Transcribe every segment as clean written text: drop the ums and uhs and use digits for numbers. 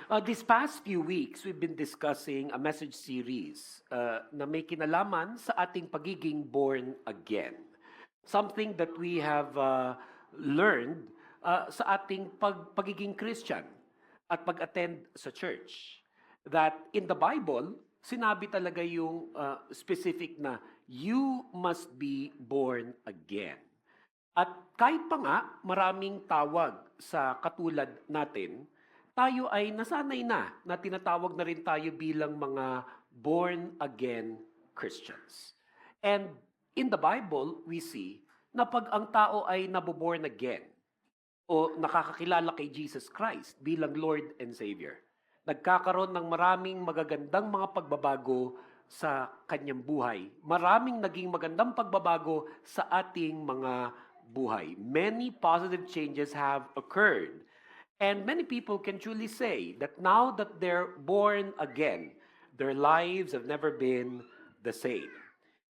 These past few weeks, we've been discussing a message series na may kinalaman sa ating pagiging born again. Something that we have learned sa ating pagiging Christian at pag-attend sa church. That in the Bible, sinabi talaga yung specific na you must be born again. At kahit pa nga maraming tawag sa katulad natin, tayo ay nasanay na tinatawag na rin tayo bilang mga born-again Christians. And in the Bible, we see na pag ang tao ay naboborn again o nakakakilala kay Jesus Christ bilang Lord and Savior, nagkakaroon ng maraming magagandang mga pagbabago sa kanyang buhay. Maraming naging magandang pagbabago sa ating mga buhay. Many positive changes have occurred. And many people can truly say that now that they're born again, their lives have never been the same.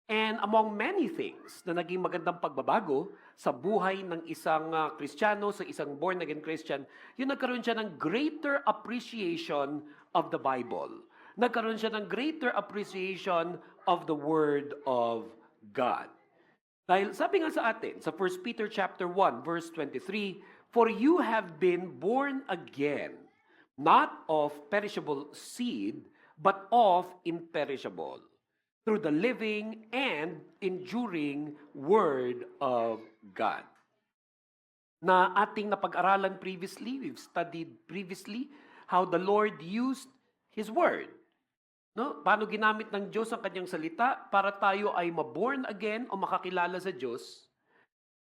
And among many things na naging magandang pagbabago sa buhay ng isang Kristiyano, sa isang born-again Christian, yung nagkaroon siya ng greater appreciation of the Bible. Nagkaroon siya ng greater appreciation of the Word of God. Dahil sabi nga sa atin, sa 1 Peter chapter 1, verse 23, "For you have been born again, not of perishable seed, but of imperishable, through the living and enduring Word of God." Na ating napag-aralan previously, we've studied previously how the Lord used His Word. No? Paano ginamit ng Diyos ang kanyang salita para tayo ay maborn again o makakilala sa Diyos.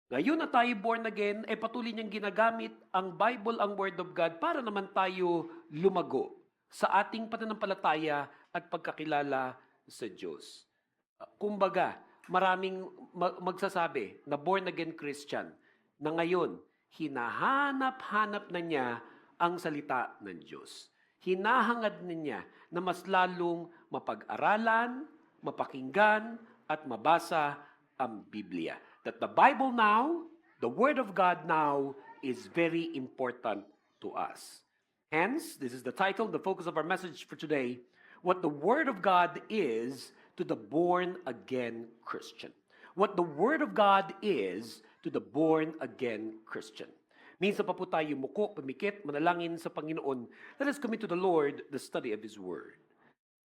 Ngayon na tayo born again, patuloy niyang ginagamit ang Bible, ang Word of God, para naman tayo lumago sa ating pananampalataya at pagkakilala sa Diyos. Kumbaga, maraming magsasabi na born again Christian na ngayon, hinahanap-hanap na niya ang salita ng Diyos. Hinahangad niya na mas lalong mapag-aralan, mapakinggan, at mabasa ang Biblia. That the Bible now, the Word of God now, is very important to us. Hence, this is the title, the focus of our message for today, what the Word of God is to the born-again Christian. What the Word of God is to the born-again Christian. Minsan pa po tayo muko, pumikit, manalangin sa Panginoon. Let us commit to the Lord the study of His Word.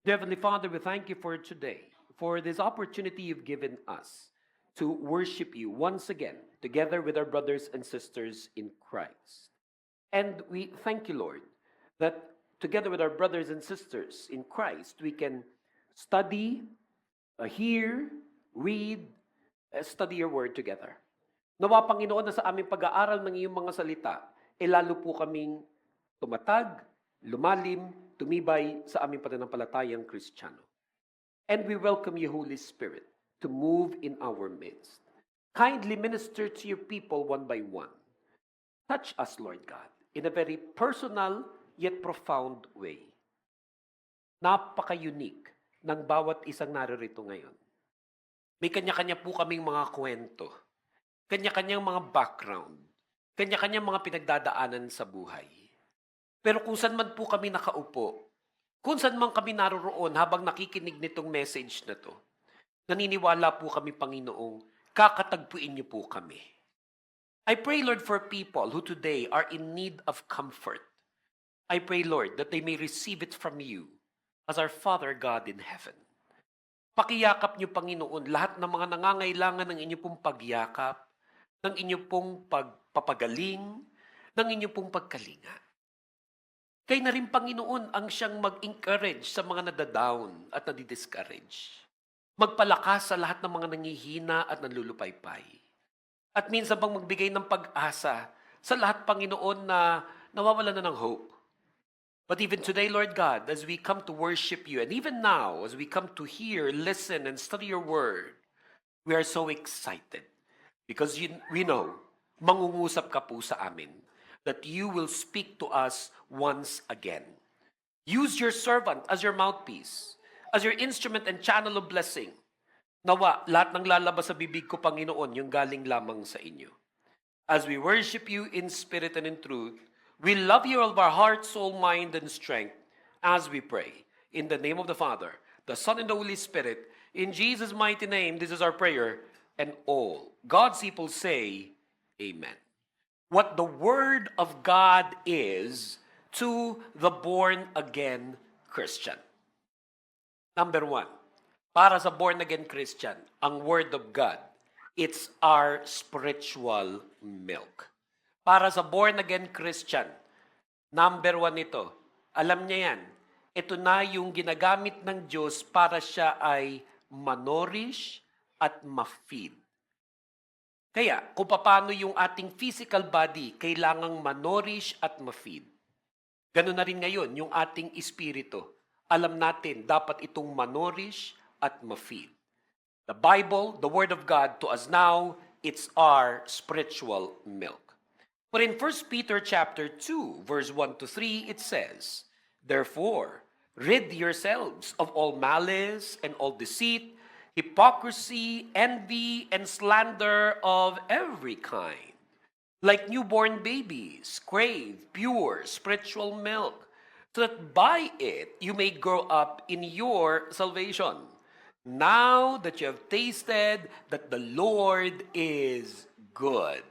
Dear Heavenly Father, we thank you for today, for this opportunity you've given us to worship you once again, together with our brothers and sisters in Christ. And we thank you, Lord, that together with our brothers and sisters in Christ, we can study, hear, read, study your Word together. Nawa, Panginoon, na sa aming pag-aaral ng iyong mga salita, lalo po kaming tumatag, lumalim, tumibay sa aming pananampalatayang Kristiyano. And we welcome you, Holy Spirit, to move in our midst. Kindly minister to your people one by one. Touch us, Lord God, in a very personal yet profound way. Napaka-unique ng bawat isang naririto ngayon. May kanya-kanya po kaming mga kwento. Kanya-kanyang mga background, kanya-kanyang mga pinagdadaanan sa buhay. Pero kung saan man po kami nakaupo, kung saan man kami naroroon habang nakikinig nitong message na to, naniniwala po kami, Panginoong, kakatagpuin niyo po kami. I pray, Lord, for people who today are in need of comfort. I pray, Lord, that they may receive it from you as our Father God in heaven. Pakiyakap niyo, Panginoon, lahat ng mga nangangailangan ng inyong pong pagyakap, ng inyong pong pagpapagaling, ng inyong pong pagkalinga. Kaya na rin, Panginoon, ang siyang mag-encourage sa mga nadadown at nadidiscourage. Magpalakas sa lahat ng mga nangihina at nanlulupaypay. At minsan bang magbigay ng pag-asa sa lahat, Panginoon, na nawawala na ng hope. But even today, Lord God, as we come to worship you, and even now, as we come to hear, listen, and study your word, we are so excited. Because we know, mangungusap ka po sa amin, that you will speak to us once again. Use your servant as your mouthpiece, as your instrument and channel of blessing. Nawa, lahat ng lalabas sa bibig ko, Panginoon, yung galing lamang sa inyo. As we worship you in spirit and in truth, We love you all of our heart, soul, mind, and strength as we pray. In the name of the Father, the Son, and the Holy Spirit, in Jesus' mighty name, this is our prayer. And all God's people say, Amen. What the Word of God is to the born-again Christian. Number one, para sa born-again Christian, ang Word of God, it's our spiritual milk. Para sa born-again Christian, number one ito, alam niya yan, ito na yung ginagamit ng Diyos para siya ay manorish at ma-feed. Kaya, kung paano yung ating physical body kailangang manorish at ma-feed. Ganun na rin ngayon, yung ating espiritu. Alam natin, dapat itong manorish at ma-feed. The Bible, the Word of God to us now, it's our spiritual milk. But in 1 Peter chapter 2, verse 1 to 3, it says, Therefore, rid yourselves of all malice and all deceit, hypocrisy, envy, and slander of every kind. Like newborn babies, crave pure spiritual milk, so that by it you may grow up in your salvation. Now that you have tasted that the Lord is good.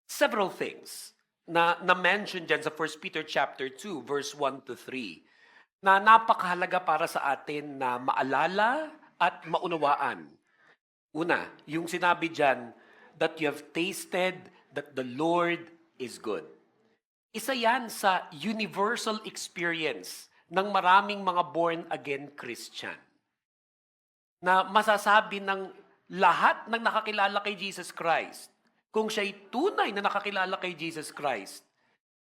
Several things na mention dyan sa 1 Peter chapter 2, verse 1 to 3, na napakahalaga para sa atin na maalala at maunawaan. Una, yung sinabi dyan, that you have tasted that the Lord is good. Isa yan sa universal experience ng maraming mga born-again Christian. Na masasabi ng lahat ng nakakilala kay Jesus Christ, kung siya'y tunay na nakakilala kay Jesus Christ,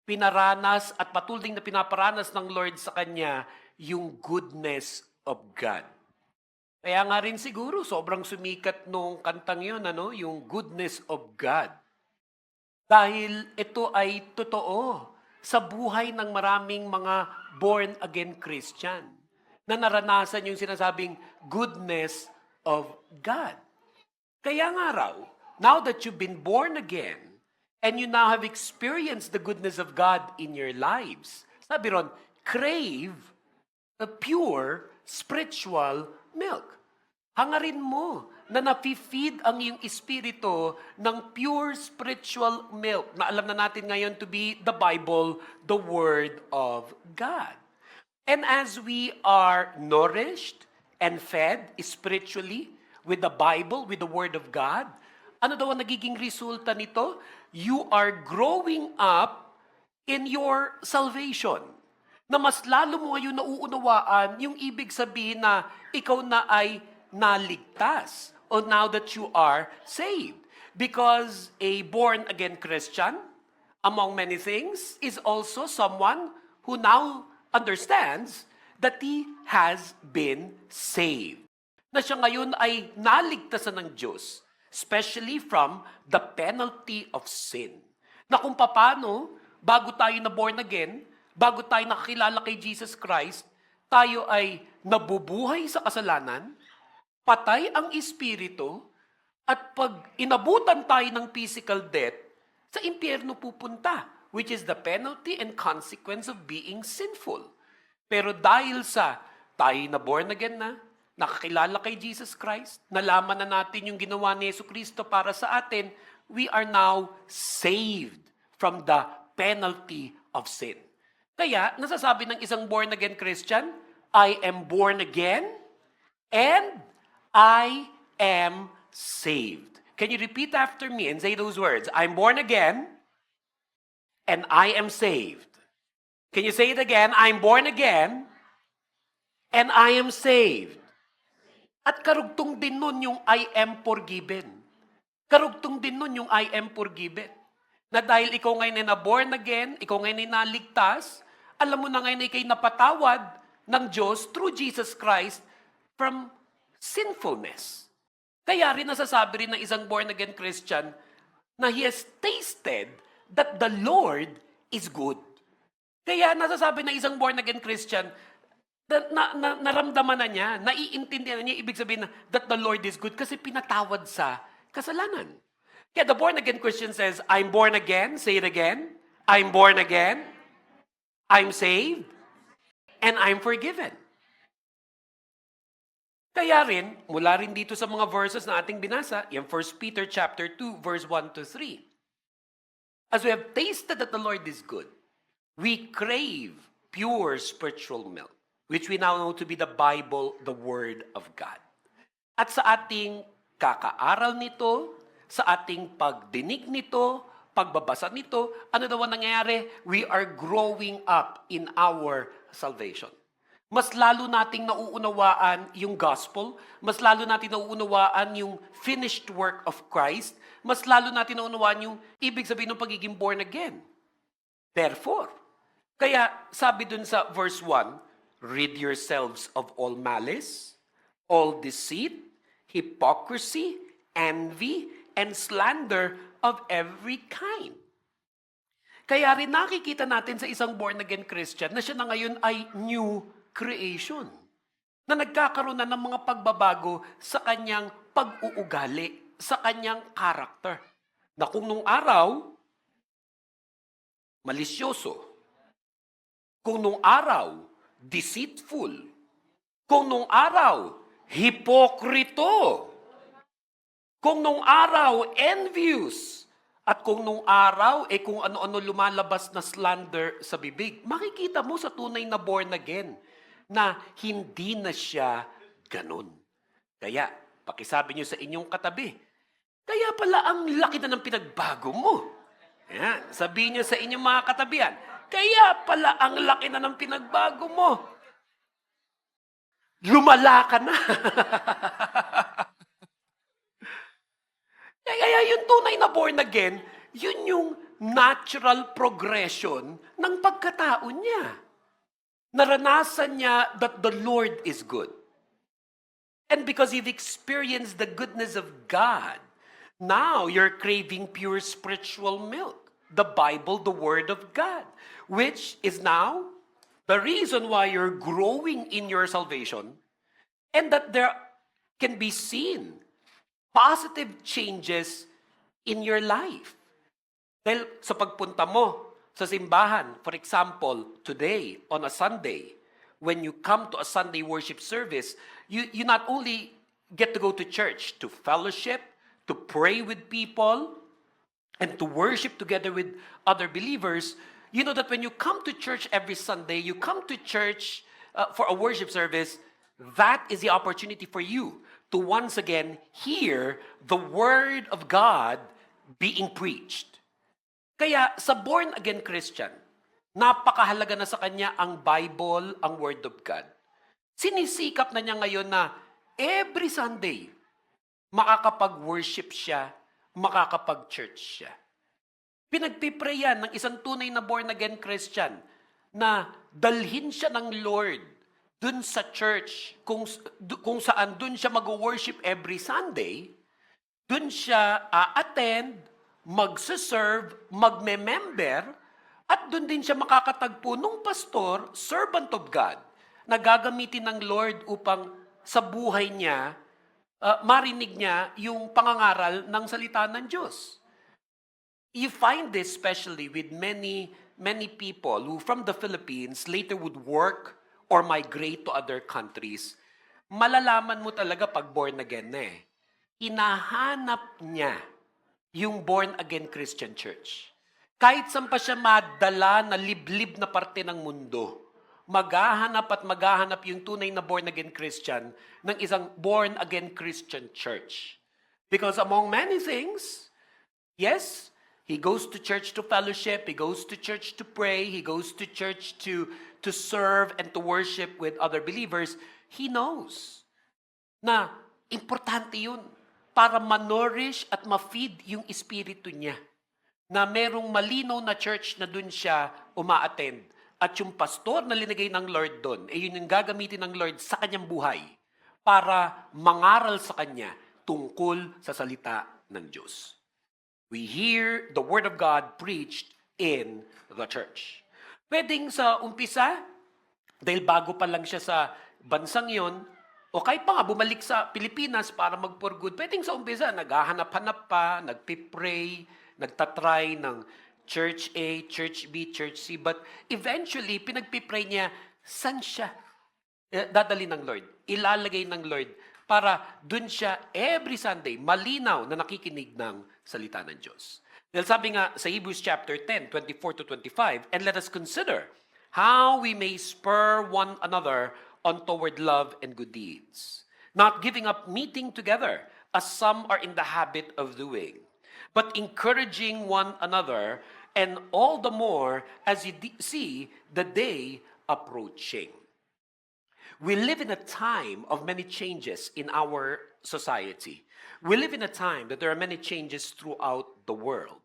pinaranas at patuloy na pinaparanas ng Lord sa kanya yung goodness of God. Kaya nga rin siguro, sobrang sumikat nung kantang yun, yung goodness of God. Dahil ito ay totoo sa buhay ng maraming mga born-again Christian na naranasan yung sinasabing goodness of God. Kaya nga raw, now that you've been born again and you now have experienced the goodness of God in your lives, sabi ron, crave a pure spiritual milk. Hangarin mo na nafi-feed ang iyong espiritu ng pure spiritual milk na alam na natin ngayon to be the Bible, the Word of God. And as we are nourished and fed spiritually with the Bible, with the Word of God, ano daw ang nagiging resulta nito? You are growing up in your salvation. Na mas lalo mo ngayon nauunawaan yung ibig sabihin na ikaw na ay naligtas or now that you are saved. Because a born-again Christian, among many things, is also someone who now understands that he has been saved. Na siya ngayon ay naligtasan ng Diyos, especially from the penalty of sin. Na kung paano, bago tayo na born again, bago tayo nakakilala kay Jesus Christ, tayo ay nabubuhay sa kasalanan, patay ang espiritu, at pag inabutan tayo ng physical death, sa impyerno pupunta, which is the penalty and consequence of being sinful. Pero dahil sa tayo na born again na, nakakilala kay Jesus Christ, nalaman na natin yung ginawa ni Yesu Cristo para sa atin, we are now saved from the penalty of sin. Kaya, nasasabi ng isang born-again Christian, I am born again and I am saved. Can you repeat after me and say those words? I'm born again and I am saved. Can you say it again? I'm born again and I am saved. At karugtong din nun yung I am forgiven. Karugtong din nun yung I am forgiven. Na dahil ikaw ngayon na born again, ikaw ngayon na naligtas, alam mo na ngayon na ikay napatawad ng Diyos through Jesus Christ from sinfulness. Kaya rin nasasabi rin ng isang born-again Christian na he has tasted that the Lord is good. Kaya nasasabi ng isang born-again Christian naramdaman na niya, naiintindihan niya, ibig sabihin na that the Lord is good kasi pinatawad sa kasalanan. Kaya the born-again Christian says, I'm born again, say it again, I'm born again, I'm saved, and I'm forgiven. Kaya rin, mula rin dito sa mga verses na ating binasa, yung 1 Peter chapter 2, verse 1 to 3. As we have tasted that the Lord is good, we crave pure spiritual milk, which we now know to be the Bible, the Word of God. At sa ating kakaaral nito, sa ating pagdinig nito, pagbabasa nito, ano daw ang nangyayari? We are growing up in our salvation. Mas lalo nating nauunawaan yung gospel, mas lalo natin nauunawaan yung finished work of Christ, mas lalo natin nauunawaan yung ibig sabihin ng pagiging born again. Therefore, kaya sabi dun sa verse 1, rid yourselves of all malice, all deceit, hypocrisy, envy, and slander of every kind. Kaya rin nakikita natin sa isang born-again Christian na siya na ngayon ay new creation. Na nagkakaroon na ng mga pagbabago sa kanyang pag-uugali, sa kanyang karakter. Na kung nung araw, malisyoso. Kung nung araw, deceitful. Kung nung araw, hipokrito. Kung nung araw, envious. At kung nung araw, kung ano-ano lumalabas na slander sa bibig, makikita mo sa tunay na born again na hindi na siya ganun. Kaya, pakisabi niyo sa inyong katabi, kaya pala ang laki na ng pinagbago mo. Yan, sabihin niyo sa inyong mga katabihan, kaya pala ang laki na ng pinagbago mo. Lumala ka na. Kaya yung tunay na born again, yun yung natural progression ng pagkatao niya. Naranasan niya that the Lord is good. And because you've experienced the goodness of God, now you're craving pure spiritual milk. The Bible, the Word of God. Which is now the reason why you're growing in your salvation and that there can be seen positive changes in your life. Dahil sa pagpunta mo sa simbahan, for example, today, on a Sunday, when you come to a Sunday worship service, you not only get to go to church, to fellowship, to pray with people, and to worship together with other believers, you know that when you come to church every Sunday, you come to church for a worship service, that is the opportunity for you to once again hear the Word of God being preached. Kaya sa born-again Christian, napakahalaga na sa kanya ang Bible, ang Word of God. Sinisikap na niya ngayon na every Sunday, makakapag-worship siya, makakapag-church siya. Pinagpiprayan ng isang tunay na born-again Christian na dalhin siya ng Lord dun sa church, kung saan dun siya mag-worship every Sunday, dun siya attend, magse-serve, magme-member, at dun din siya makakatagpo ng pastor, servant of God, na gagamitin ng Lord upang sa buhay niya, marinig niya yung pangangaral ng salita ng Diyos. You find this especially with many people who from the Philippines later would work or migrate to other countries. Malalaman mo talaga pag born again na eh. Hinahanap niya yung born-again Christian church. Kahit saan pa siya madala na liblib na parte ng mundo, maghahanap at maghahanap yung tunay na born-again Christian ng isang born-again Christian church. Because among many things, yes, he goes to church to fellowship, he goes to church to pray, he goes to church to serve and to worship with other believers, he knows na importante yun para ma-nourish at ma-feed yung espiritu niya. Na merong malinaw na church na dun siya uma-attend. At yung pastor na linagay ng Lord dun, yun yung gagamitin ng Lord sa kanyang buhay para mangaral sa kanya tungkol sa salita ng Diyos. We hear the Word of God preached in the church. Pwedeng sa umpisa, dahil bago pa lang siya sa bansang yon, o kahit pa nga bumalik sa Pilipinas para mag-for good, pwedeng sa umpisa, naghahanap-hanap pa, nagpipray, nagtatry ng Church A, Church B, Church C. But eventually, pinagpipray niya, saan siya dadali ng Lord? Ilalagay ng Lord para dun siya every Sunday, malinaw na nakikinig ng salita ng Diyos. Dahil sabi nga sa Hebrews chapter 10, 24 to 25, and let us consider how we may spur one another on toward love and good deeds, not giving up meeting together, as some are in the habit of doing, but encouraging one another, and all the more as you see the day approaching. We live in a time of many changes in our society. We live in a time that there are many changes throughout the world.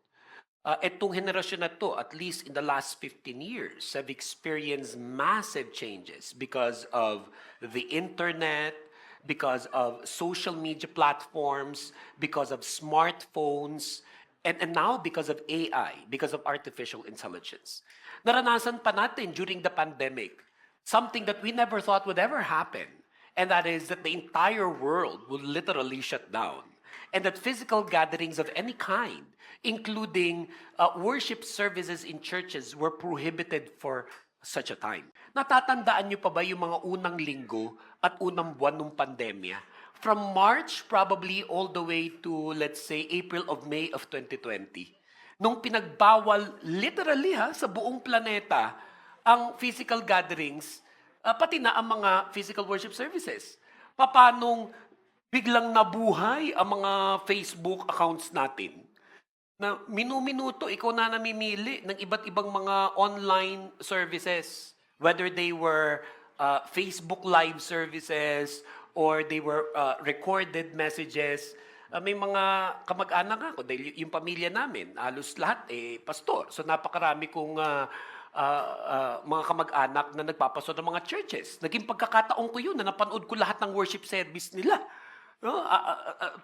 Itong henerasyon na to, at least in the last 15 years, have experienced massive changes because of the internet, because of social media platforms, because of smartphones, and now because of AI, because of artificial intelligence. Naranasan pa natin during the pandemic something that we never thought would ever happen, and that is that the entire world will literally shut down, and that physical gatherings of any kind, including worship services in churches, were prohibited for such a time. Natatandaan niyo pa ba yung mga unang linggo at unang buwan ng pandemya? From March probably all the way to, let's say, April of May of 2020. Nung pinagbawal literally sa buong planeta ang physical gatherings, pati na ang mga physical worship services. Papanong biglang nabuhay ang mga Facebook accounts natin na minu-minuto ikaw na namimili ng iba't ibang mga online services, whether they were Facebook live services or they were recorded messages. May mga kamag-anak ako, dahil yung pamilya namin, halos lahat pastor. So napakarami kong mga kamag-anak na nagpapastor ng mga churches. Naging pagkakataon ko yun na napanood ko lahat ng worship service nila. No?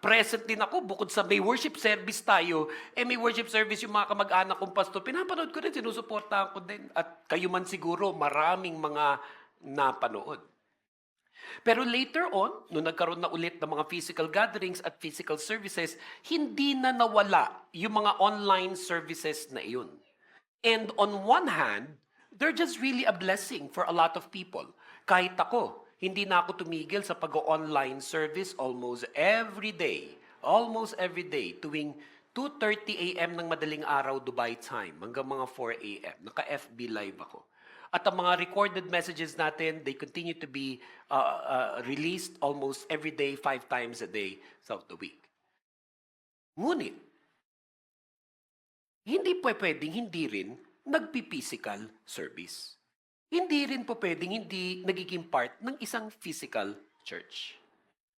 Present din ako, bukod sa may worship service tayo, may worship service yung mga kamag-anak kong pastor. Pinapanood ko din, sinusuportahan ko din. At kayo man siguro, maraming mga napanood. Pero later on, nung nagkaroon na ulit ng mga physical gatherings at physical services, hindi na nawala yung mga online services na iyon. And on one hand, they're just really a blessing for a lot of people. Kahit ako, hindi na ako tumigil sa pag-online service almost every day, tuwing 2:30 a.m. ng madaling araw Dubai time hanggang mga 4 a.m. Naka-FB live ako. At ang mga recorded messages natin, they continue to be released almost every day, 5 times a day throughout the week. Ngunit, hindi po pwedeng hindi rin nagpi-physical service. Hindi rin po pwedeng hindi nagiging part ng isang physical church.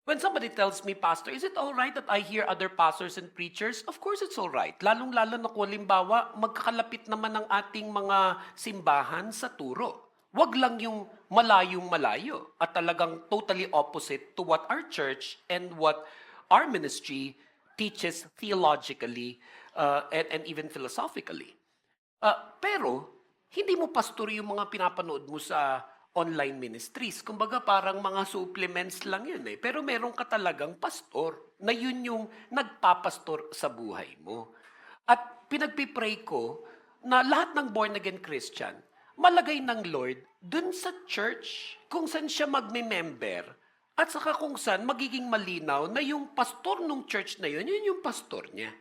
When somebody tells me, Pastor, is it all right that I hear other pastors and preachers? Of course it's all right. Lalong-lalo na kung halimbawa, magkakalapit naman ang ating mga simbahan sa turo. Wag lang yung malayong-malayo at talagang totally opposite to what our church and what our ministry teaches theologically and even philosophically. Pero, hindi mo pastor yung mga pinapanood mo sa online ministries. Kumbaga parang mga supplements lang yun eh. Pero meron ka talagang pastor na yun yung nagpapastor sa buhay mo. At pinagpipray ko na lahat ng born-again Christian, malagay ng Lord dun sa church kung saan siya magme-member at saka kung saan magiging malinaw na yung pastor ng church na yun yung pastor niya.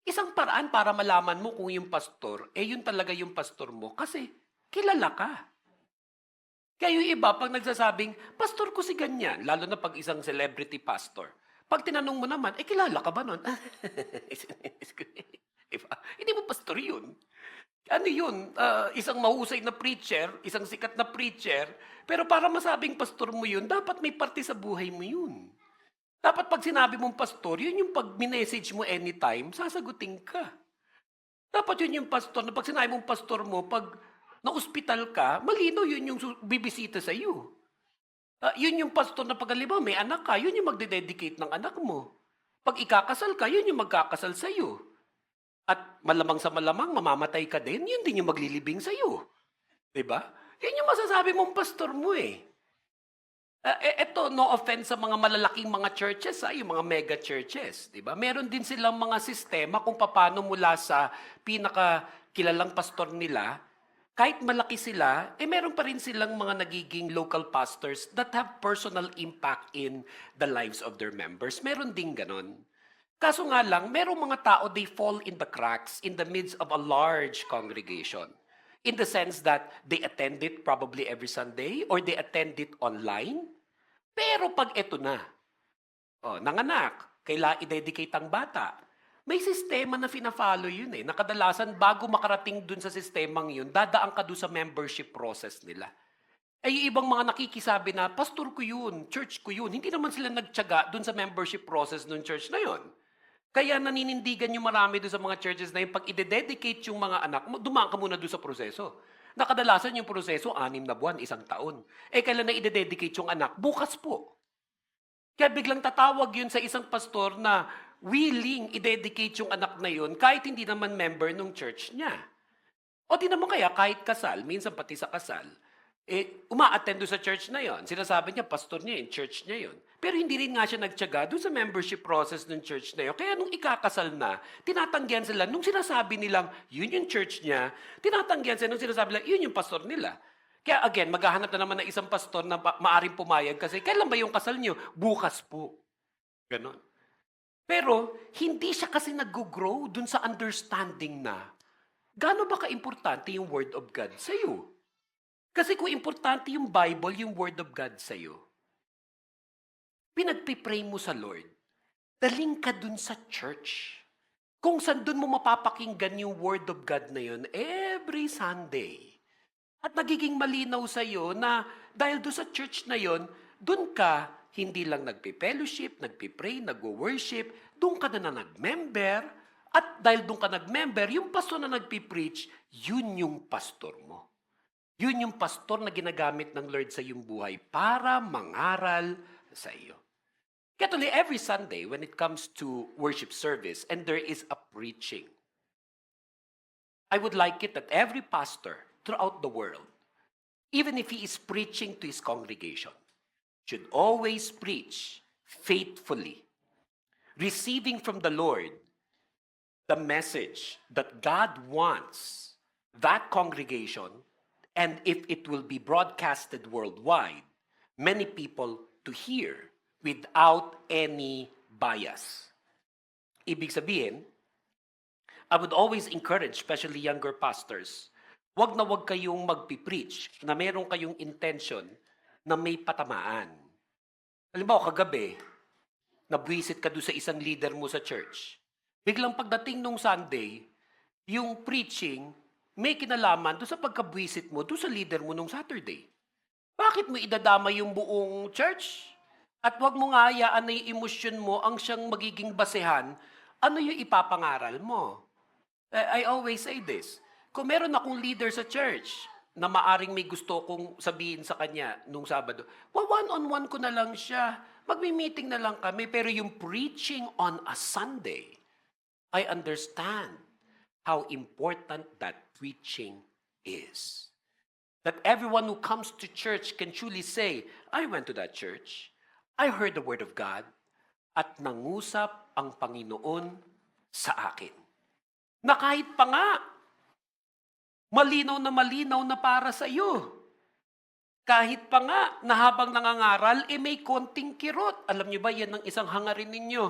Isang paraan para malaman mo kung yung pastor, yun talaga yung pastor mo kasi kilala ka. Kaya yung iba, pag nagsasabing, pastor ko si ganyan, lalo na pag isang celebrity pastor, pag tinanong mo naman, kilala ka ba nun? Hindi mo pastor yun. Ano yun? Isang mahusay na preacher, isang sikat na preacher, pero para masabing pastor mo yun, dapat may parte sa buhay mo yun. Dapat pag sinabi mong pastor, yun yung pag minessage mo anytime, sasagutin ka. Dapat yun yung pastor, na pag sinabi mong pastor mo, pag na-ospital ka, malino yun yung bibisita sa iyo. Yun yung pastor na pag-alibaw, may anak ka, yun yung magde-dedicate ng anak mo. Pag ikakasal ka, yun yung magkakasal sa iyo. At malamang sa malamang, mamamatay ka din, yun din yung maglilibing sa iyo. Diba? Yun yung masasabi mong pastor mo eh. Ito, no offense sa mga malalaking mga churches, yung mga mega churches. Diba? Meron din silang mga sistema kung paano mula sa pinaka kilalang pastor nila, kahit malaki sila, meron pa rin silang mga nagiging local pastors that have personal impact in the lives of their members. Meron din ganon. Kaso nga lang, merong mga tao, they fall in the cracks in the midst of a large congregation. In the sense that they attend it probably every Sunday or they attend it online. Pero pag eto na, nanganak, kailangan i-dedicate ang bata. May sistema na fina-follow yun eh. Nakadalasan, bago makarating dun sa sistemang yun, dadaan ka dun sa membership process nila. Yung ibang mga nakikisabi na, pastor ko yun, church ko yun, hindi naman sila nagtiyaga dun sa membership process ng church na yun. Kaya naninindigan yung marami dun sa mga churches na yun, pag i-dedicate yung mga anak mo, dumaan ka muna dun sa proseso. Nakadalasan yung proseso, 6 na buwan, 1 taon. Kailan na i-dedicate yung anak? Bukas po. Kaya biglang tatawag yun sa isang pastor na willing i-dedicate yung anak na yun kahit hindi naman member ng church niya. O di naman kaya kahit kasal, minsan pati sa kasal, uma-attend doon sa church na yon. Sinasabi niya, pastor niya yun, church niya yun. Pero hindi rin nga siya nagtiyaga doon sa membership process ng church na yun. Kaya nung ikakasal na, tinatanggihan sila. Nung sinasabi nilang, yun yung church niya, tinatanggihan sila nung sinasabi nila, yun yung pastor nila. Kaya again, maghahanap na naman ng isang pastor na maaring pumayag kasi, kailan ba yung kasal niyo? Bukas po. Ganon. Pero, hindi siya kasi nag-grow dun sa understanding na gaano ba ka-importante yung Word of God sa'yo? Kasi kung importante yung Bible, yung Word of God sa'yo, pinagpipray mo sa Lord, daling ka dun sa church. Kung saan dun mo mapapakinggan yung Word of God na yun every Sunday. At nagiging malinaw sa'yo na dahil dun sa church na yun, dun ka hindi lang nagpe-fellowship, nagpe-pray, nagwo-worship, doon ka na nag-member, at dahil doon ka nag-member, yung pastor na nagpe-preach, yun yung pastor mo. Yun yung pastor na ginagamit ng Lord sa iyong buhay para mangaral sa iyo. Kaya tuloy, every Sunday, when it comes to worship service, and there is a preaching, I would like it that every pastor throughout the world, even if he is preaching to his congregation, should always preach faithfully, receiving from the Lord the message that God wants that congregation, and if it will be broadcasted worldwide, many people to hear without any bias. Ibig sabihin, I would always encourage, especially younger pastors, wag na wag kayong magpipreach na meron kayong intention na may patamaan. Halimbawa, kagabi, nabwisit ka doon sa isang leader mo sa church. Biglang pagdating nung Sunday, yung preaching, may kinalaman doon sa pagkabwisit mo, doon sa leader mo nung Saturday. Bakit mo idadama yung buong church? At wag mo nga hayaan na yung emosyon mo ang siyang magiging basehan, ano yung ipapangaral mo? I always say this, kung meron akong leader sa church, na maaring may gusto kong sabihin sa kanya nung Sabado, one-on-one ko na lang siya. Magmi-meeting na lang kami. Pero yung preaching on a Sunday, I understand how important that preaching is. That everyone who comes to church can truly say, I went to that church, I heard the Word of God, at nangusap ang Panginoon sa akin. Na kahit pa nga, malinaw na para sa iyo. Kahit pa nga na habang nangangaral, may konting kirot. Alam niyo ba, yan ang isang hangarin ninyo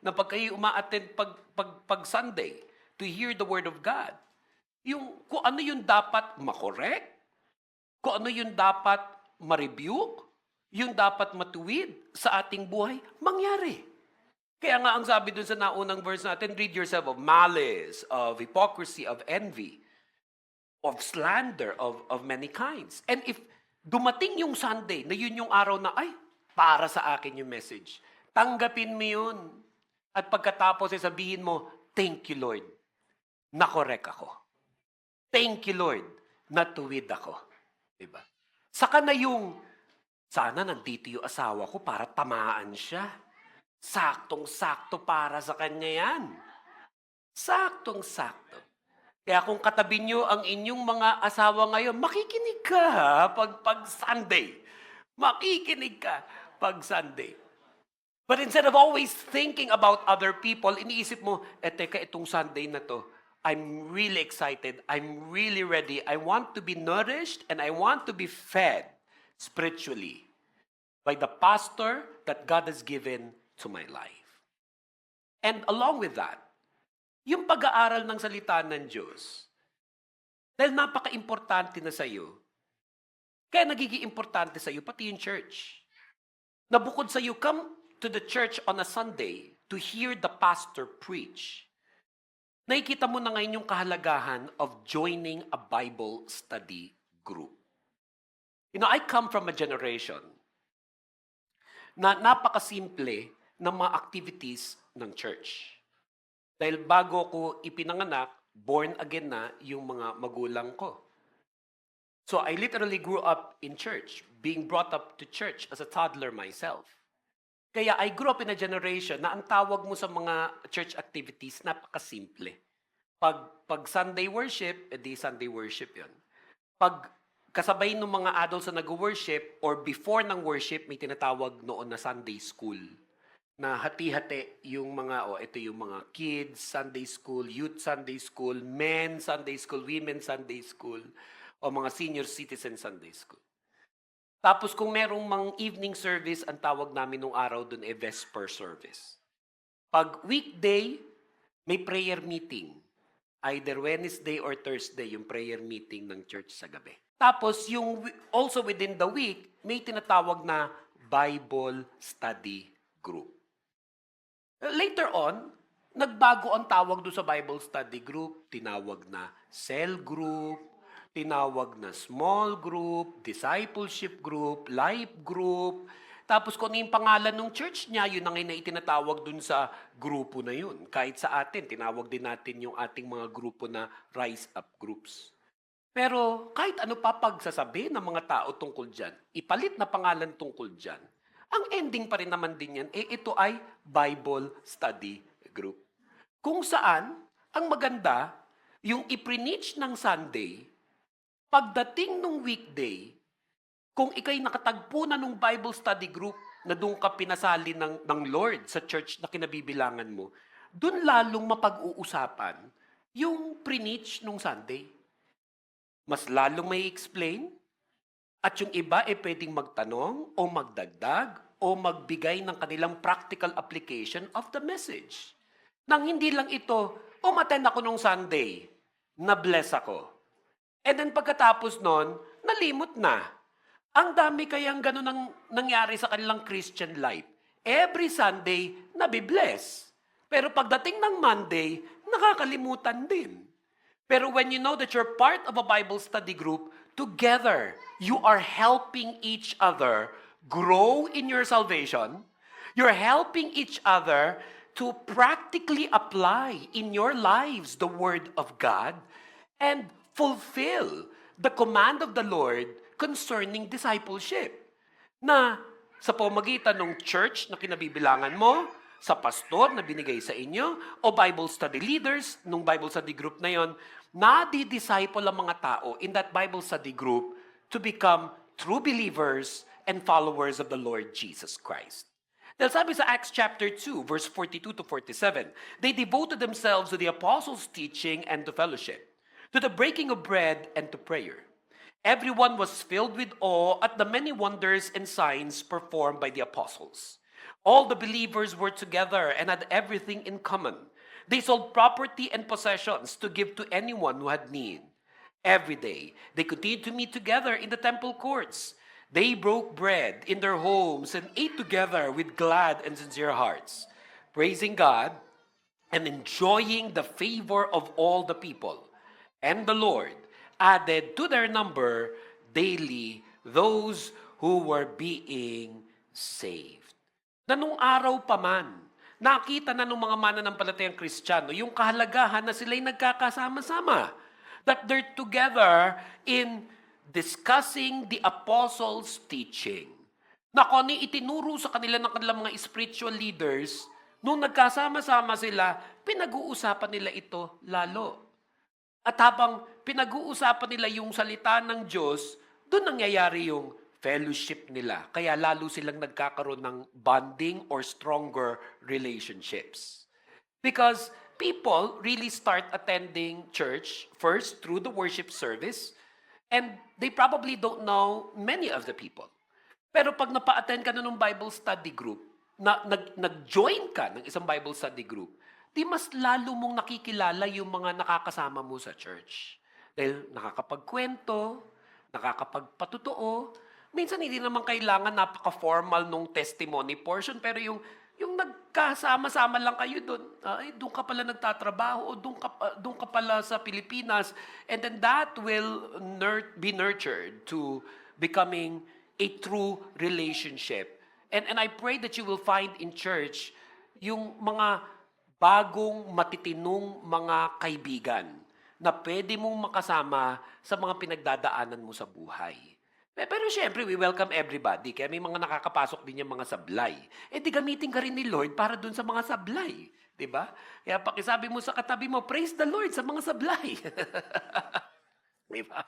na pag kayo uma-attend pag Sunday to hear the Word of God. Yung, kung ano yung dapat makorek, kung ano yung dapat ma-rebuke, yung dapat matuwid sa ating buhay, mangyari. Kaya nga ang sabi dun sa naunang verse natin, rid yourself of malice, of hypocrisy, of envy, of slander of many kinds. And if dumating yung Sunday na yun yung araw na, ay, para sa akin yung message, tanggapin mo yun. At pagkatapos sabihin mo, thank you Lord, nakorek ako. Thank you Lord, natuwid ako. Diba? Saka na yung, sana nandito yung asawa ko para tamaan siya. Saktong-sakto para sa kanya yan. Saktong-sakto. Kaya kung katabi nyo ang inyong mga asawa ngayon, makikinig ka pag Sunday. Makikinig ka pag Sunday. But instead of always thinking about other people, iniisip mo, teka, itong Sunday na to, I'm really excited. I'm really ready. I want to be nourished and I want to be fed spiritually by the pastor that God has given to my life. And along with that, yung pag-aaral ng salita ng Diyos, dahil napaka-importante na sa iyo, kaya nagiging importante sa iyo pati yung church. Na bukod sa you come to the church on a Sunday to hear the pastor preach, nakikita mo na ngayon yung kahalagahan of joining a Bible study group. You know, I come from a generation na napakasimple ng mga activities ng church. Dahil bago ko ipinanganak, born again na yung mga magulang ko. So I literally grew up in church, being brought up to church as a toddler myself. Kaya I grew up in a generation na ang tawag mo sa mga church activities, napakasimple. Pag Sunday worship, edi Sunday worship yon. Pag kasabay ng mga adults na nag-worship or before ng worship, may tinatawag noon na Sunday school. Na hati-hati yung mga, ito yung mga kids Sunday school, youth Sunday school, men Sunday school, women Sunday school, o mga senior citizen Sunday school. Tapos kung merong mga evening service, ang tawag namin nung araw dun Vesper service. Pag weekday, may prayer meeting. Either Wednesday or Thursday, yung prayer meeting ng church sa gabi. Tapos yung also within the week, may tinatawag na Bible study group. Later on, nagbago ang tawag doon sa Bible study group. Tinawag na cell group, tinawag na small group, discipleship group, life group. Tapos kung ano yung pangalan ng church niya, yun ang itinatawag dun sa grupo na yun. Kahit sa atin, tinawag din natin yung ating mga grupo na rise up groups. Pero kahit ano pa pagsasabi ng mga tao tungkol dyan, ipalit na pangalan tungkol dyan, ang ending pa rin naman din yan, ito ay Bible study group. Kung saan, ang maganda, yung iprenich ng Sunday, pagdating ng weekday, kung ikay nakatagpo na ng Bible study group na doon ka pinasali ng Lord sa church na kinabibilangan mo, doon lalong mapag-uusapan yung preach nung Sunday. Mas lalong may explain at yung iba pwedeng magtanong o magdagdag o magbigay ng kanilang practical application of the message. Nang hindi lang ito, umattend ako nung Sunday, na-bless ako. And then pagkatapos nun, nalimot na. Ang dami kayang ganun ang nangyari sa kanilang Christian life. Every Sunday, nabibless. Pero pagdating ng Monday, nakakalimutan din. Pero when you know that you're part of a Bible study group, together, you are helping each other grow in your salvation. You're helping each other to practically apply in your lives the Word of God and fulfill the command of the Lord concerning discipleship. Na sa pamagitan ng church na kinabibilangan mo, sa pastor na binigay sa inyo, o Bible study leaders, nung Bible study group na yon, nadi-disciple ang mga tao in that Bible study group to become true believers and followers of the Lord Jesus Christ. Dahil sabi sa Acts chapter 2, verse 42 to 47, they devoted themselves to the apostles' teaching and to fellowship, to the breaking of bread and to prayer. Everyone was filled with awe at the many wonders and signs performed by the apostles. All the believers were together and had everything in common. They sold property and possessions to give to anyone who had need. Every day, they continued to meet together in the temple courts. They broke bread in their homes and ate together with glad and sincere hearts, praising God and enjoying the favor of all the people. And the Lord added to their number daily those who were being saved. Na nung araw pa man, nakita na ng mga mananampalatayang Kristiyano yung kahalagahan na sila'y nagkakasama-sama. That they're together in discussing the apostles' teaching. Na kung ano itinuro sa kanila ng kanilang mga spiritual leaders, nung nagkasama-sama sila, pinag-uusapan nila ito lalo. At habang pinag-uusapan nila yung salita ng Diyos, doon nangyayari yung fellowship nila. Kaya lalo silang nagkakaroon ng bonding or stronger relationships. Because people really start attending church first through the worship service, and they probably don't know many of the people. Pero pag napa-attend ka na ng Bible study group, nag-join ka ng isang Bible study group, di mas lalo mong nakikilala yung mga nakakasama mo sa church. Dahil nakakapagkwento, nakakapagpatotoo, minsan hindi naman kailangan napaka-formal nung testimony portion, pero yung nagkasama-sama lang kayo doon, ay, doon ka pala nagtatrabaho, o doon ka pala sa Pilipinas, and then that will be nurtured to becoming a true relationship. And I pray that you will find in church yung mga bagong matitinong mga kaibigan na pwede mong makasama sa mga pinagdadaanan mo sa buhay. Pero syempre, we welcome everybody. Kaya may mga nakakapasok din yung mga sablay. Di gamitin ka rin ni Lord para dun sa mga sablay. Diba? Kaya pakisabi mo sa katabi mo, praise the Lord sa mga sablay. Diba?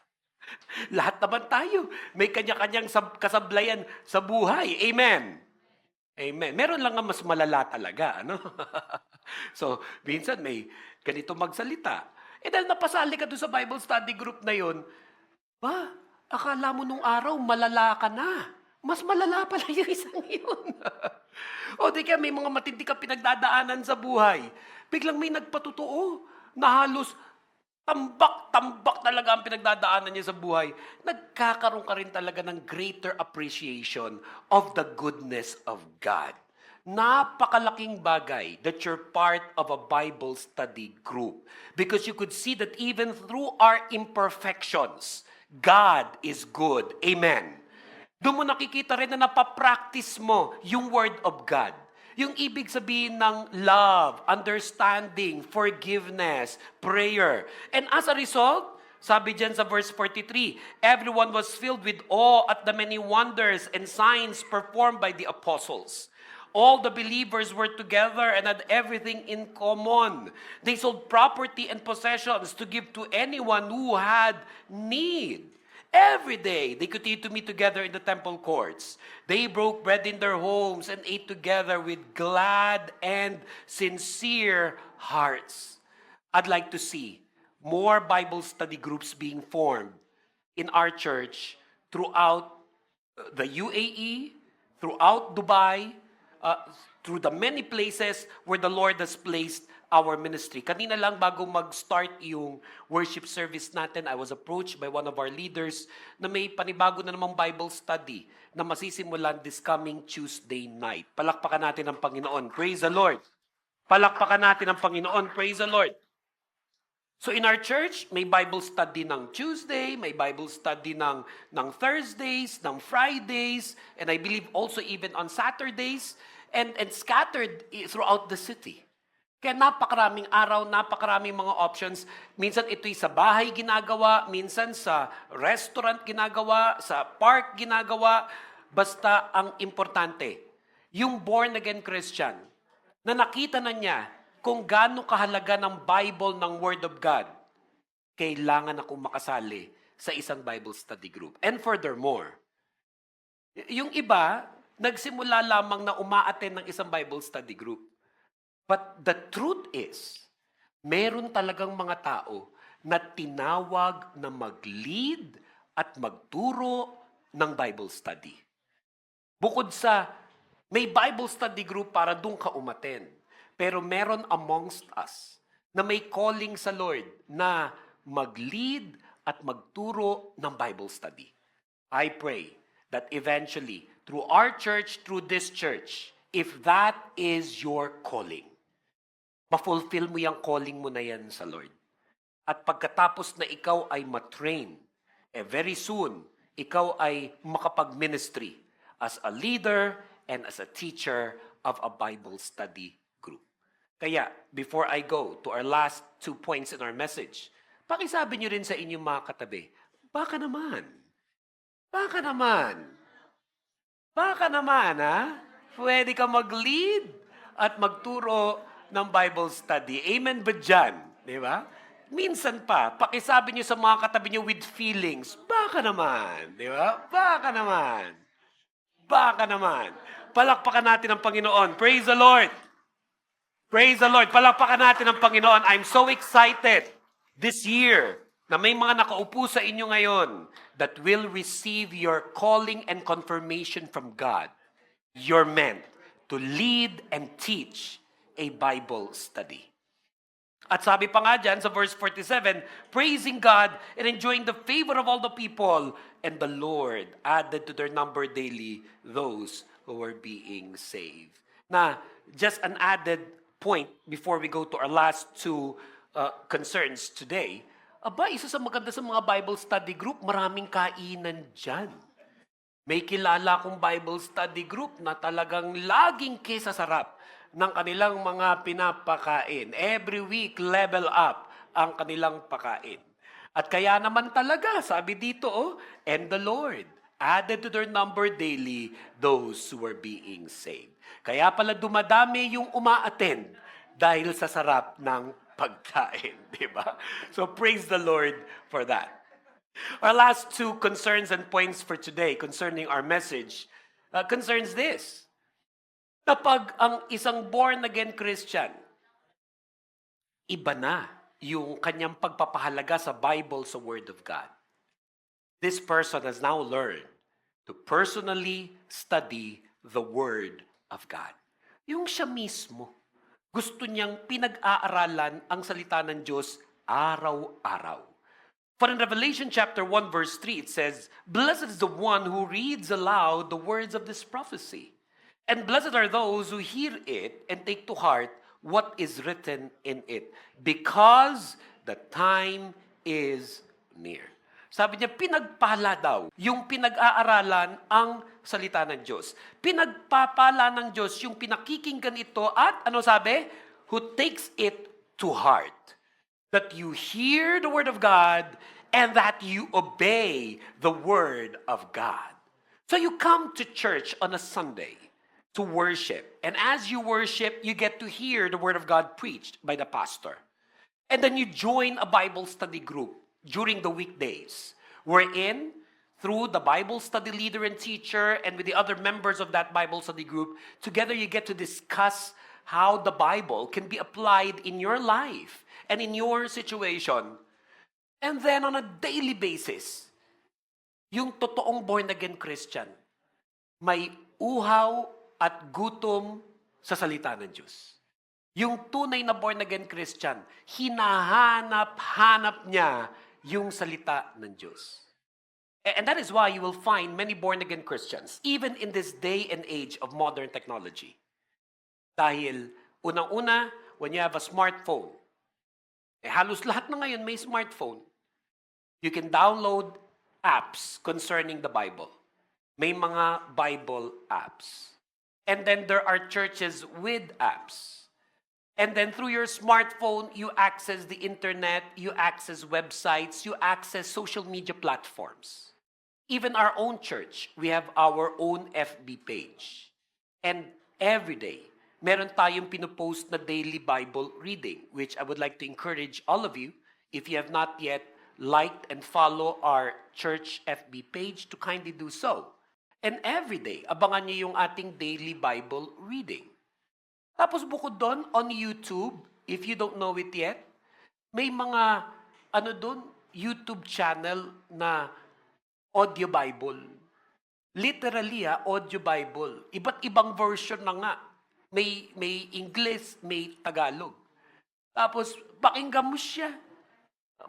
Lahat naman tayo. May kanya-kanyang kasablayan sa buhay. Amen. Amen. Meron lang nga mas malala talaga. Ano? So, minsan may ganito magsalita. Dahil napasali ka doon sa Bible study group na yon, akala mo nung araw, malala ka na. Mas malala pala yung isang yun. O di kaya may mga matindi ka pinagdadaanan sa buhay. Biglang may nagpatotoo na halos tambak-tambak talaga ang pinagdadaanan niya sa buhay. Nagkakaroon ka rin talaga ng greater appreciation of the goodness of God. Napakalaking bagay that you're part of a Bible study group. Because you could see that even through our imperfections, God is good. Amen. Doon mo nakikita rin na napapractice mo yung Word of God. Yung ibig sabihin ng love, understanding, forgiveness, prayer. And as a result, sabi dyan sa verse 43, everyone was filled with awe at the many wonders and signs performed by the apostles. All the believers were together and had everything in common. They sold property and possessions to give to anyone who had need. Every day, they continued to meet together in the temple courts. They broke bread in their homes and ate together with glad and sincere hearts. I'd like to see more Bible study groups being formed in our church throughout the UAE, throughout Dubai, through the many places where the Lord has placed our ministry. Kanina lang bago mag-start yung worship service natin, I was approached by one of our leaders na may panibago na namang Bible study na masisimulan this coming Tuesday night. Palakpakan natin ang Panginoon. Praise the Lord. Palakpakan natin ang Panginoon. Praise the Lord. So in our church, may Bible study ng Tuesday, may Bible study ng Thursdays, ng Fridays, and I believe also even on Saturdays, and scattered throughout the city. Kaya napakaraming araw, napakaraming mga options. Minsan ito'y sa bahay ginagawa, minsan sa restaurant ginagawa, sa park ginagawa. Basta ang importante, yung born-again Christian, na nakita na niya kung gaano kahalaga ng Bible, ng Word of God, kailangan akong makasali sa isang Bible study group. And furthermore, yung iba, nagsimula lamang na umaattend ng isang Bible study group. But the truth is, meron talagang mga tao na tinawag na mag-lead at magturo ng Bible study. Bukod sa may Bible study group para doon ka umattend, pero meron amongst us na may calling sa Lord na mag-lead at magturo ng Bible study. I pray that eventually, through our church, through this church, if that is your calling, ma-fulfill mo yung calling mo na yan sa Lord. At pagkatapos na ikaw ay matrain, very soon, ikaw ay makapag-ministry as a leader and as a teacher of a Bible study group. Kaya, before I go to our last 2 points in our message, pakisabi nyo rin sa inyong mga katabi, baka naman. Baka naman. Baka naman, ha? Pwede ka mag-lead at magturo ng Bible study. Amen ba dyan? Di ba? Minsan pa, pakisabi nyo sa mga katabi nyo with feelings, baka naman. Di ba? Baka naman. Baka naman. Palakpakan natin ang Panginoon. Praise the Lord. Praise the Lord. Palakpakan natin ang Panginoon. I'm so excited this year na may mga nakaupo sa inyo ngayon that will receive your calling and confirmation from God. You're meant to lead and teach a Bible study. At sabi pa nga dyan sa verse 47, praising God and enjoying the favor of all the people, and the Lord added to their number daily those who were being saved. Na, just an added point before we go to our last two concerns today, isa sa maganda sa mga Bible study group, maraming kainan dyan. May kilala kong Bible study group na talagang laging kisasarap ng kanilang mga pinapakain. Every week, level up ang kanilang pakain. At kaya naman talaga, sabi dito, and the Lord added to their number daily those who were being saved. Kaya pala dumadami yung uma-attend dahil sa sarap ng pagkain, di ba? So praise the Lord for that. Our last two concerns and points for today concerning our message concerns this. Kapag ang isang born-again Christian, iba na yung kanyang pagpapahalaga sa Bible, sa Word of God. This person has now learned to personally study the Word of God. Yung siya mismo, gusto niyang pinag-aaralan ang salita ng Diyos araw-araw. For in Revelation chapter 1 verse 3, it says, "Blessed is the one who reads aloud the words of this prophecy. And blessed are those who hear it and take to heart what is written in it, because the time is near." Sabi niya, pinagpala daw yung pinag-aaralan ang salita ng Diyos. Pinagpapala ng Diyos yung pinakikinggan ito at, ano sabi? Who takes it to heart. That you hear the Word of God and that you obey the Word of God. So you come to church on a Sunday to worship. And as you worship, you get to hear the Word of God preached by the pastor. And then you join a Bible study group during the weekdays, wherein, through the Bible study leader and teacher and with the other members of that Bible study group, together you get to discuss how the Bible can be applied in your life and in your situation. And then on a daily basis, yung totoong born-again Christian, may uhaw at gutom sa salita ng Diyos. Yung tunay na born-again Christian, hinahanap-hanap niya yung salita ng Diyos. And that is why you will find many born-again Christians, even in this day and age of modern technology. Dahil, unang-una, when you have a smartphone, halos lahat na ngayon may smartphone, you can download apps concerning the Bible. May mga Bible apps. And then there are churches with apps. And then through your smartphone, you access the internet, you access websites, you access social media platforms. Even our own church, we have our own FB page. And every day, meron tayong pinupost na daily Bible reading, which I would like to encourage all of you, if you have not yet liked and follow our church FB page, to kindly do so. And every day, abangan niyo yung ating daily Bible reading. Tapos bukod doon, on YouTube, if you don't know it yet, may mga, YouTube channel na audio Bible. Literally, audio Bible. Iba't ibang version na nga. May English, may Tagalog. Tapos, pakinggan mo siya.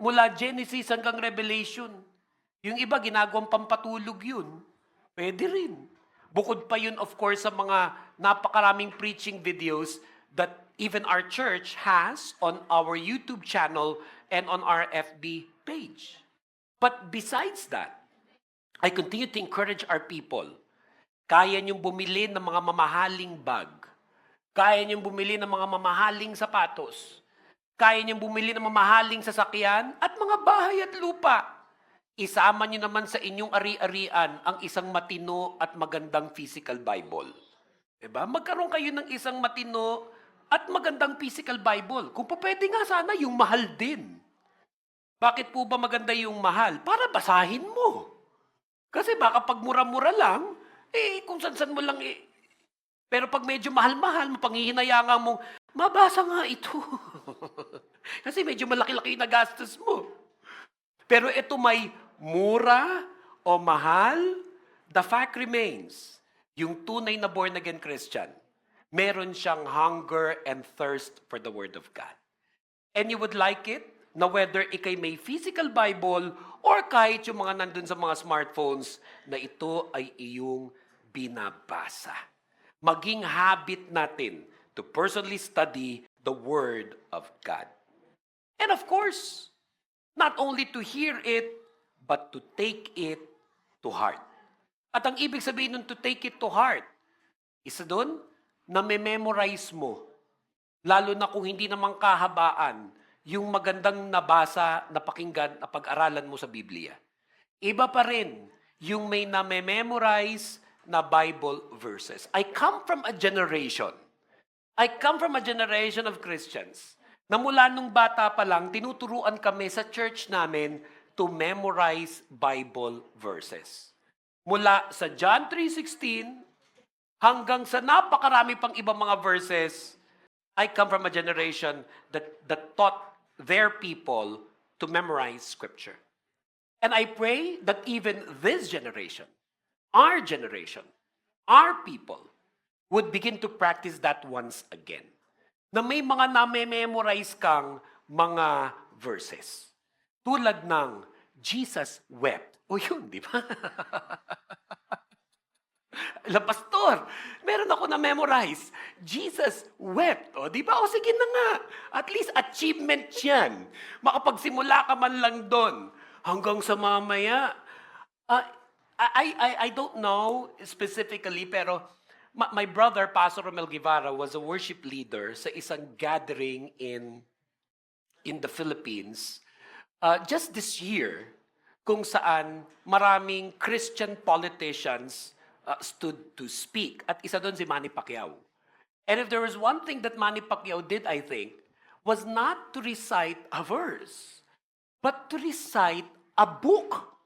Mula Genesis hanggang Revelation. Yung iba, ginagawang pampatulog yun. Pwede rin. Bukod pa yun, of course, sa mga napakaraming preaching videos that even our church has on our YouTube channel and on our FB page. But besides that, I continue to encourage our people. Kaya niyong bumili ng mga mamahaling bag. Kaya niyong bumili ng mga mamahaling sapatos. Kaya niyong bumili ng mamahaling sasakyan at mga bahay at lupa. Isama niyo naman sa inyong ari-arian ang isang matino at magandang physical Bible. Diba? Magkaroon kayo ng isang matino at magandang physical Bible. Kung pa pwede nga sana, yung mahal din. Bakit po ba maganda yung mahal? Para basahin mo. Kasi baka pag mura-mura lang, kung san-san mo lang Pero pag medyo mahal-mahal, mapanghihinayangan mong Mabasa nga ito. Kasi medyo malaki-laki yung nagastos mo. Pero ito may mura o mahal, the fact remains, yung tunay na born-again Christian, meron siyang hunger and thirst for the Word of God. And you would like it na whether ikay may physical Bible or kahit yung mga nandun sa mga smartphones na ito ay iyong binabasa. Maging habit natin to personally study the Word of God. And of course, not only to hear it, but to take it to heart. At ang ibig sabihin nun to take it to heart, isa doon, na memorize mo. Lalo na kung hindi naman kahabaan, yung magandang nabasa, napakinggan, napag-aralan mo sa Biblia. Iba pa rin yung may na-memorize na Bible verses. I come from a generation of Christians na mula nung bata pa lang, tinuturuan kami sa church namin to memorize Bible verses. Mula sa John 3:16 hanggang sa napakarami pang ibang mga verses, I come from a generation that taught their people to memorize Scripture. And I pray that even this generation, our people, would begin to practice that once again. Na may mga na-memorize kang mga verses. Tulad ng Jesus wept. O yun, di ba? Pastor, meron ako na-memorize. Jesus wept. O, di ba? O, sige na nga. At least achievement yan. Makapagsimula ka man lang doon. Hanggang sa mamaya. I don't know specifically, pero my brother, Pastor Romel Guevara, was a worship leader sa isang gathering in the Philippines just this year, kung saan maraming Christian politicians stood to speak. At isa doon si Manny Pacquiao. And if there was one thing that Manny Pacquiao did, I think, was not to recite a verse, but to recite a book.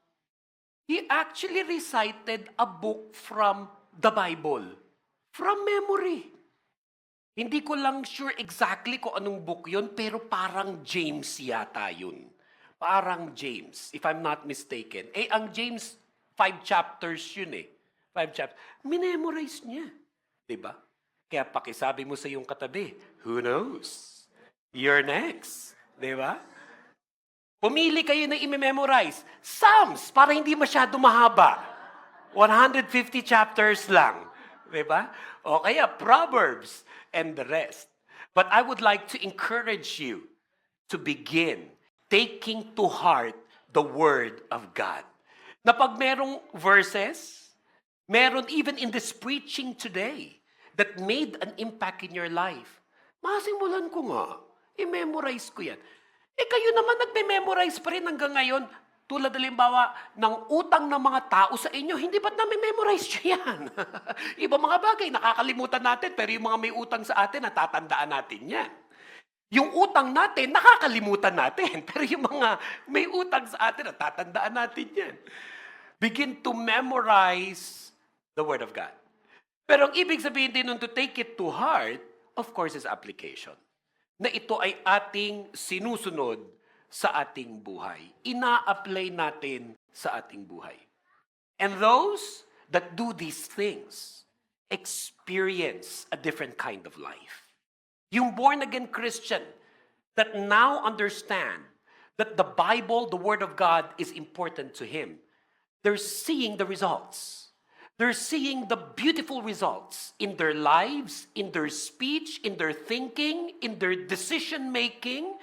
He actually recited a book from the Bible. From memory. Hindi ko lang sure exactly kung anong book yun, pero parang James yata yun. Parang James, if I'm not mistaken. Ang James, 5 chapters yun eh. 5 chapters. Minemorize niya. Diba? Kaya pakisabi mo sa iyong katabi, who knows? You're next. Diba? Pumili kayo na i-memorize. Psalms, para hindi masyado mahaba. 150 chapters lang. Diba? O kaya Proverbs and the rest. But I would like to encourage you to begin taking to heart the Word of God. Na pag merong verses, meron even in this preaching today that made an impact in your life, masimulan ko nga, i-memorize ko yan. Kayo naman nagme-memorize pa rin hanggang ngayon. Tulad halimbawa ng utang ng mga tao sa inyo, hindi ba't namin-memorize nyo yan? Iba mga bagay, nakakalimutan natin, pero yung mga may utang sa atin, natatandaan natin yan. Yung utang natin, nakakalimutan natin, pero yung mga may utang sa atin, natatandaan natin yan. Begin to memorize the Word of God. Pero ang ibig sabihin din nun to take it to heart, of course, is application. Na ito ay ating sinusunod sa ating buhay. Ina-apply natin sa ating buhay. And those that do these things experience a different kind of life. Yung born-again Christian that now understand that the Bible, the Word of God, is important to him. They're seeing the results. They're seeing the beautiful results in their lives, in their speech, in their thinking, in their decision-making,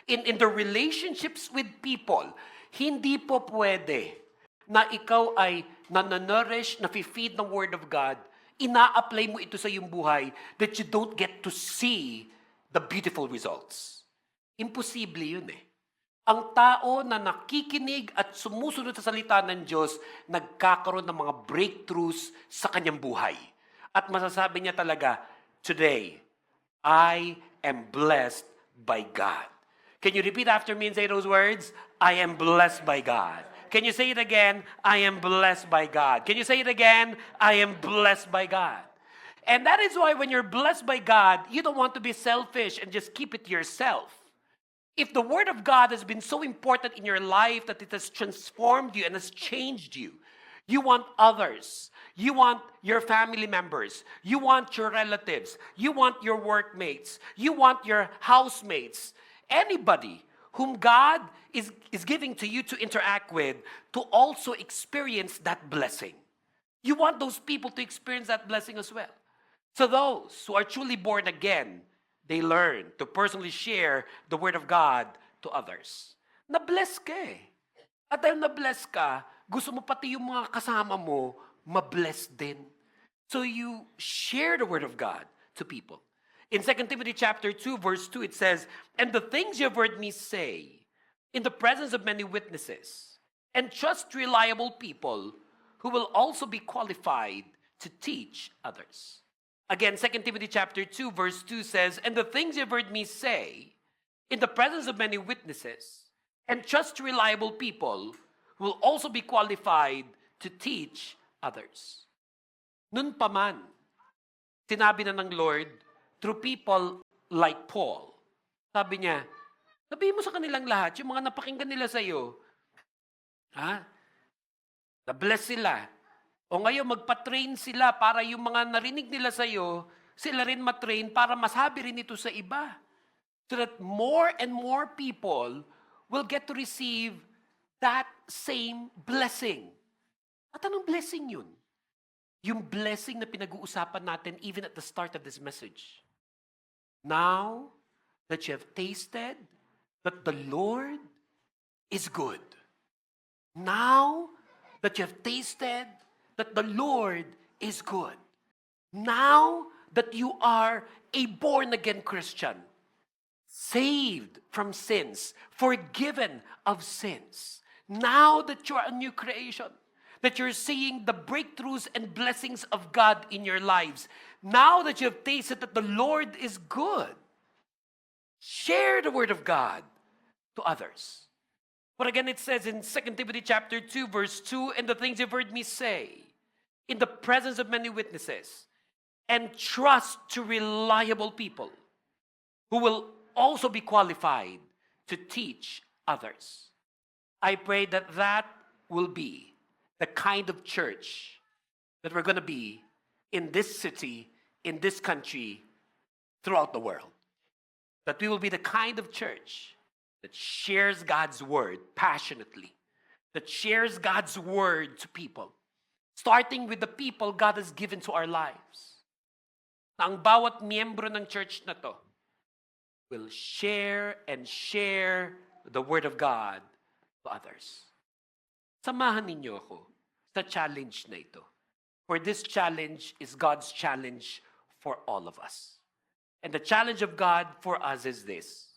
in their relationships with people. Hindi po pwede na ikaw ay nananourish, na-feed ng Word of God, ina-apply mo ito sa iyong buhay that you don't get to see the beautiful results. Imposible yun eh. Ang tao na nakikinig at sumusunod sa salita ng Diyos, nagkakaroon ng mga breakthroughs sa kanyang buhay. At masasabi niya talaga, today, I am blessed by God. Can you repeat after me and say those words? I am blessed by God. Can you say it again? I am blessed by God. Can you say it again? I am blessed by God. And that is why when you're blessed by God, you don't want to be selfish and just keep it to yourself. If the Word of God has been so important in your life that it has transformed you and has changed you, you want others. You want your family members. You want your relatives. You want your workmates. You want your housemates. Anybody whom God is giving to you to interact with to also experience that blessing. You want those people to experience that blessing as well. So those who are truly born again, they learn to personally share the Word of God to others. Na-bless ka eh. At dahil na-bless ka, gusto mo pati yung mga kasama mo, ma-bless din. So you share the Word of God to people. In 2 Timothy chapter 2, verse 2, it says, "And the things you have heard me say in the presence of many witnesses, and trust reliable people who will also be qualified to teach others." Again, 2 Timothy chapter 2, verse 2 says, "And the things you've heard me say in the presence of many witnesses, and trust reliable people who will also be qualified to teach others." Nun pa man, sinabi na ng Lord, through people like Paul, sabi niya, sabihin mo sa kanilang lahat, yung mga napakinggan nila sa iyo, na-bless sila. O ngayon, magpa-train sila para yung mga narinig nila sa iyo, sila rin matrain para masabi rin ito sa iba. So that more and more people will get to receive that same blessing. At anong blessing yun? Yung blessing na pinag-uusapan natin even at the start of this message. Now that you have tasted that the Lord is good. Now that you have tasted that the Lord is good. Now that you are a born-again Christian, saved from sins, forgiven of sins. Now that you are a new creation, that you're seeing the breakthroughs and blessings of God in your lives. Now that you have tasted that the Lord is good, share the Word of God to others. But again, it says in 2 Timothy chapter 2, verse 2, "And the things you've heard me say in the presence of many witnesses, and trust to reliable people who will also be qualified to teach others." I pray that that will be the kind of church that we're going to be in this city, in this country, throughout the world. That we will be the kind of church that shares God's word passionately, that shares God's word to people, starting with the people God has given to our lives. Na ang bawat miyembro ng church na to will share and share the word of God to others. Samahan ninyo ako sa challenge na ito. For this challenge is God's challenge for all of us. And the challenge of God for us is this: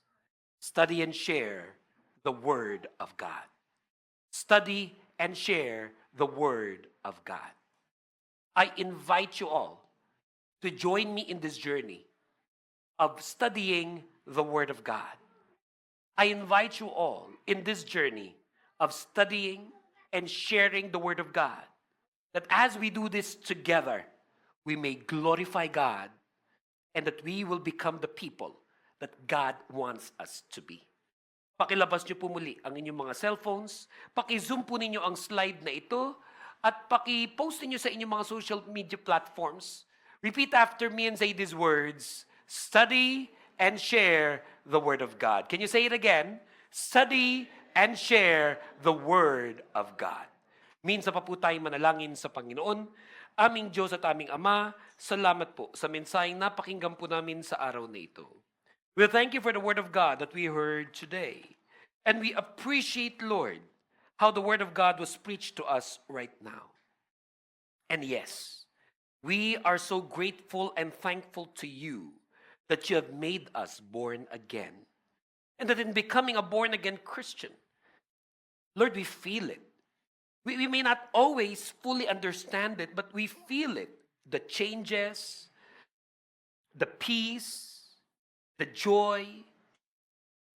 study and share the Word of God. Study and share the Word of God. I invite you all to join me in this journey of studying the Word of God. I invite you all in this journey of studying and sharing the Word of God, that as we do this together, we may glorify God and that we will become the people that God wants us to be. Pakilabas niyo po muli ang inyong mga cellphones, paki-zoom po ninyo ang slide na ito, at paki-post niyo sa inyong mga social media platforms. Repeat after me and say these words: study and share the Word of God. Can you say it again? Study and share the Word of God. Minsan pa po tayong manalangin sa Panginoon. Aming Diyos at aming Ama, salamat po sa mensaheng napakinggan po namin sa araw na ito. We thank you for the Word of God that we heard today. And we appreciate, Lord, how the Word of God was preached to us right now. And yes, we are so grateful and thankful to you that you have made us born again. And that in becoming a born-again Christian, Lord, we feel it. We may not always fully understand it, but we feel it. The changes, the peace, the joy.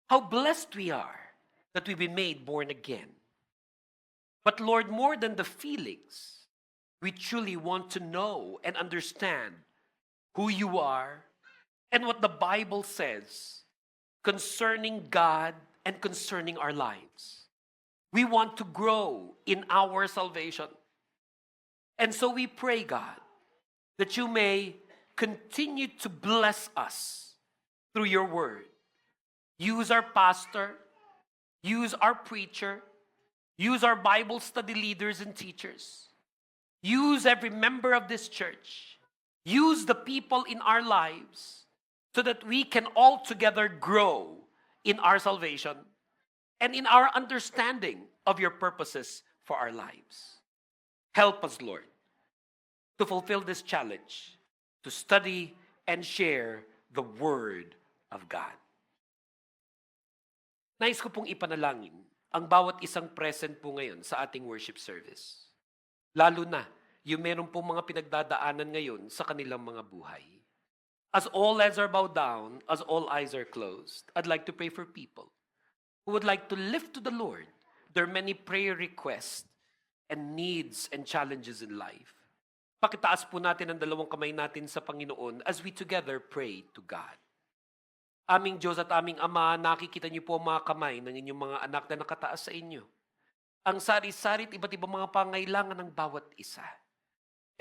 How blessed we are that we've been made born again. But Lord, more than the feelings, we truly want to know and understand who you are, and what the Bible says concerning God and concerning our lives. We want to grow in our salvation. And so we pray, God, that you may continue to bless us through your word. Use our pastor, use our preacher, use our Bible study leaders and teachers. Use every member of this church. Use the people in our lives so that we can all together grow in our salvation and in our understanding of your purposes for our lives. Help us, Lord, to fulfill this challenge, to study and share the Word of God. Nais ko pong ipanalangin ang bawat isang present po ngayon sa ating worship service. Lalo na yung meron pong mga pinagdadaanan ngayon sa kanilang mga buhay. As all heads are bowed down, as all eyes are closed, I'd like to pray for people who would like to lift to the Lord their many prayer requests and needs and challenges in life. Pakitaas po natin ang dalawang kamay natin sa Panginoon as we together pray to God. Aming Diyos at aming Ama, nakikita niyo po ang mga kamay ng inyong mga anak na nakataas sa inyo. Ang sari-sari at iba't ibang mga pangailangan ng bawat isa.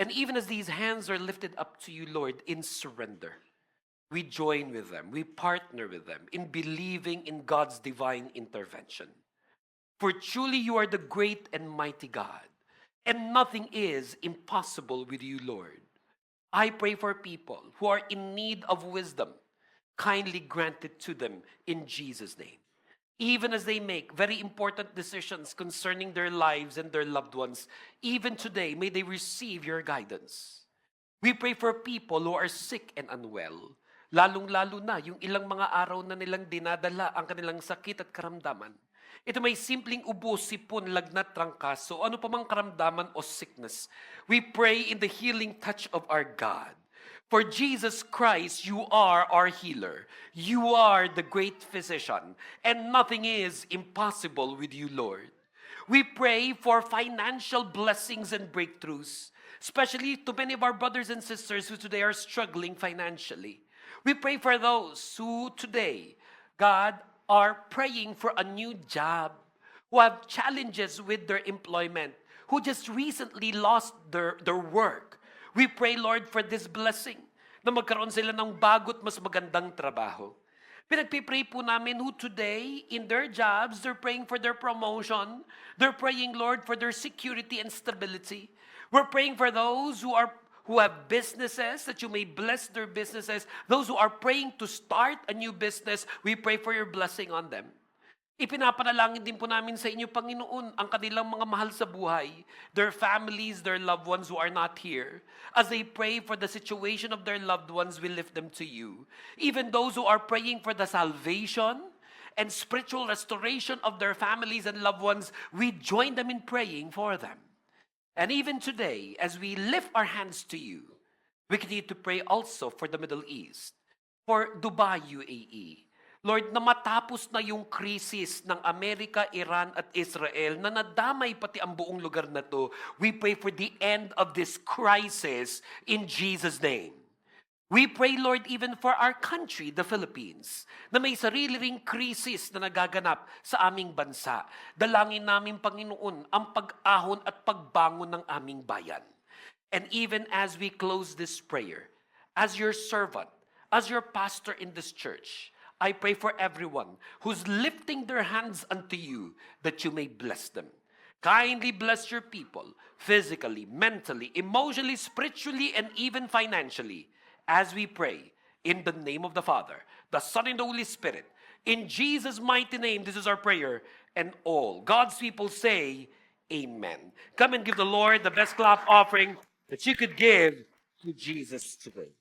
And even as these hands are lifted up to you, Lord, in surrender, we join with them, we partner with them in believing in God's divine intervention. For truly you are the great and mighty God, and nothing is impossible with you, Lord. I pray for people who are in need of wisdom, kindly grant it to them in Jesus' name. Even as they make very important decisions concerning their lives and their loved ones, even today, may they receive your guidance. We pray for people who are sick and unwell, lalong-lalo na yung ilang mga araw na nilang dinadala ang kanilang sakit at karamdaman. Ito may simpleng ubo, sipon, lagnat, trangkas, so ano pa mang karamdaman o sickness. We pray in the healing touch of our God. For Jesus Christ, you are our healer. You are the great physician, and nothing is impossible with you, Lord. We pray for financial blessings and breakthroughs, especially to many of our brothers and sisters who today are struggling financially. We pray for those who today, God, are praying for a new job, who have challenges with their employment, who just recently lost their work. We pray, Lord, for this blessing, na magkaroon sila ng bago't mas magandang trabaho. Pinagpipray po namin who today, in their jobs, they're praying for their promotion. They're praying, Lord, for their security and stability. We're praying for those who have businesses, that you may bless their businesses. Those who are praying to start a new business, we pray for your blessing on them. Ipinapanalangin din po namin sa inyo, Panginoon, ang kanilang mga mahal sa buhay, their families, their loved ones who are not here. As they pray for the situation of their loved ones, we lift them to you. Even those who are praying for the salvation and spiritual restoration of their families and loved ones, we join them in praying for them. And even today, as we lift our hands to you, we continue to pray also for the Middle East, for Dubai, UAE. Lord, na matapos na yung krisis ng Amerika, Iran at Israel, na nadamay pati ang buong lugar na to, we pray for the end of this crisis in Jesus' name. We pray, Lord, even for our country, the Philippines, na may sarili ring krisis na nagaganap sa aming bansa. Dalangin namin, Panginoon, ang pag-ahon at pagbangon ng aming bayan. And even as we close this prayer, as your servant, as your pastor in this church, I pray for everyone who's lifting their hands unto you, that you may bless them. Kindly bless your people, physically, mentally, emotionally, spiritually, and even financially, as we pray in the name of the Father, the Son, and the Holy Spirit. In Jesus' mighty name, this is our prayer, and all God's people say, Amen. Come and give the Lord the best clap offering that you could give to Jesus today.